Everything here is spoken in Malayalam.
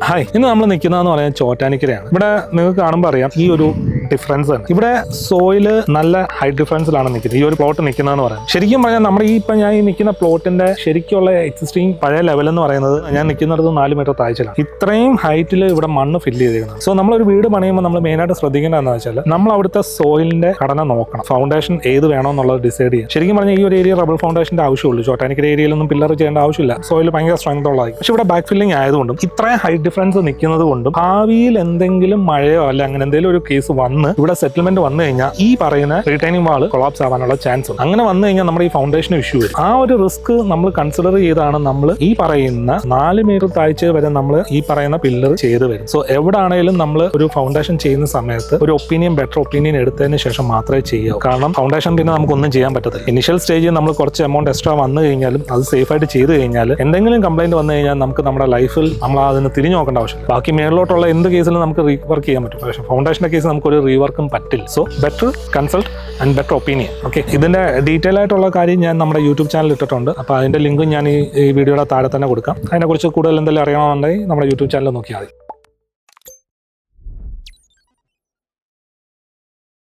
ഹായ്, ഇന്ന് നമ്മൾ നിൽക്കുന്നതെന്ന് പറയുന്നത് ചോറ്റാനിക്കരയാണ്. ഇവിടെ നിങ്ങൾക്ക് കാണുമ്പോൾ അറിയാം ഈ ഒരു ഡിഫറൻസ് ആണ്. ഇവിടെ സോയില് നല്ല ഹൈ ഡിഫറൻസിലാണ് നിൽക്കുന്നത്. ഈ ഒരു പ്ലോട്ട് നിൽക്കുന്നതെന്ന് പറയുന്നത് ശരിക്കും പറഞ്ഞാൽ നമ്മുടെ ഞാൻ ഈ നിൽക്കുന്ന പ്ലോട്ടിന്റെ ശരിക്കുള്ള എക്സിസ്റ്റിംഗ് പഴയ ലെവൽ എന്ന് പറയുന്നത് ഞാൻ നിൽക്കുന്നിടത്ത് 4 മീറ്റർ താഴ്ചയിലാണ്. ഇത്രയും ഹൈറ്റിൽ ഇവിടെ മണ്ണ് ഫില്ല് ചെയ്തിരിക്കുന്നത്. സോ നമ്മളൊരു വീട് പണിയുമ്പോൾ നമ്മൾ മെയിനായിട്ട് ശ്രദ്ധിക്കേണ്ടതെന്ന് വെച്ചാൽ നമ്മൾ അവിടുത്തെ സോയിലിന്റെ ഘടന നോക്കണം. ഫൗണ്ടേഷൻ ഏത് വേണമെന്നുള്ളത് ഡിസൈഡ് ചെയ്യാം. ശരിക്കും പറഞ്ഞാൽ ഈ ഒരു ഏരിയ റബിൾ ഫൗണ്ടേഷന്റെ ആവശ്യമുള്ളൂ. ചോറ്റാനിക്കര ഏരിയയിലൊന്നും പില്ലർ ചെയ്യേണ്ട ആവശ്യമില്ല. സോയിൽ ഭയങ്കര സ്ട്രെങ്ത് ഉള്ളതായി. പക്ഷെ ഇവിടെ ബാക്ക് ഫില്ലിംഗ് ആയതുകൊണ്ടും ഇത്രയും ഹൈറ്റ് ഡിഫറൻസ് നിൽക്കുന്നത് കൊണ്ടും ഭാവിയിൽ എന്തെങ്കിലും മഴയോ അല്ല അങ്ങനെ എന്തെങ്കിലും ഒരു കേസ് വന്ന് ഇവിടെ സെറ്റിൽമെന്റ് വന്നു കഴിഞ്ഞാൽ ഈ പറയുന്ന റീറ്റൈനിങ് വാൾ കൊളാപ്സ് ആവാനുള്ള ചാൻസ് ഉണ്ട്. അങ്ങനെ വന്നു കഴിഞ്ഞാൽ നമ്മുടെ ഈ ഫൗണ്ടേഷൻ ഇഷ്യൂ വരും. ആ ഒരു റിസ്ക് നമ്മൾ കൺസിഡർ ചെയ്താണ് നമ്മൾ ഈ പറയുന്ന 4 മീറ്റർ താഴ്ച വരെ നമ്മൾ ഈ പറയുന്ന പില്ലർ ചെയ്ത് വരും. സോ എവിടെ ആണെങ്കിലും നമ്മൾ ഒരു ഫൗണ്ടേഷൻ ചെയ്യുന്ന സമയത്ത് ഒരു ബെറ്റർ ഒപ്പീനിയൻ എടുത്തതിന് ശേഷം മാത്രമേ ചെയ്യാവൂ. കാരണം ഫൗണ്ടേഷൻ പിന്നെ നമുക്കൊന്നും ചെയ്യാൻ പറ്റത്തില്ല. ഇനിഷ്യൽ സ്റ്റേജിൽ നമ്മൾ കുറച്ച് എമൗണ്ട് എക്സ്ട്രാ വന്നു കഴിഞ്ഞാലും അത് സേഫ് ആയിട്ട് ചെയ്ത് കഴിഞ്ഞാൽ എന്തെങ്കിലും കംപ്ലൈന്റ് വന്നു കഴിഞ്ഞാൽ നമുക്ക് നമ്മുടെ ലൈഫിൽ നമ്മൾ അതിന് തിരിഞ്ഞു നോക്കേണ്ട ആവശ്യമില്ല. ബാക്കി മേളിലോട്ടുള്ള എന്ത് കേസിലും നമുക്ക് റീവർക്ക് ചെയ്യാൻ പറ്റും. പക്ഷേ ഫൗണ്ടേഷന്റെ കേസ് നമുക്കൊരു റീവർക്കും പറ്റില്ല. So better consult and better opinion. Okay, ഇതിന്റെ ഡീറ്റെയിൽ ആയിട്ടുള്ള കാര്യം ഞാൻ നമ്മുടെ യൂട്യൂബ് ചാനൽ ഇട്ടിട്ടുണ്ട്. അപ്പോൾ അതിന്റെ ലിങ്കും ഞാൻ ഈ വീഡിയോയുടെ താഴെ തന്നെ കൊടുക്കാം. അതിനെക്കുറിച്ച് കൂടുതൽ എന്തെങ്കിലും അറിയണമെന്നുണ്ടെങ്കിൽ നമ്മുടെ യൂട്യൂബ് ചാനൽ നോക്കിയാൽ മതി.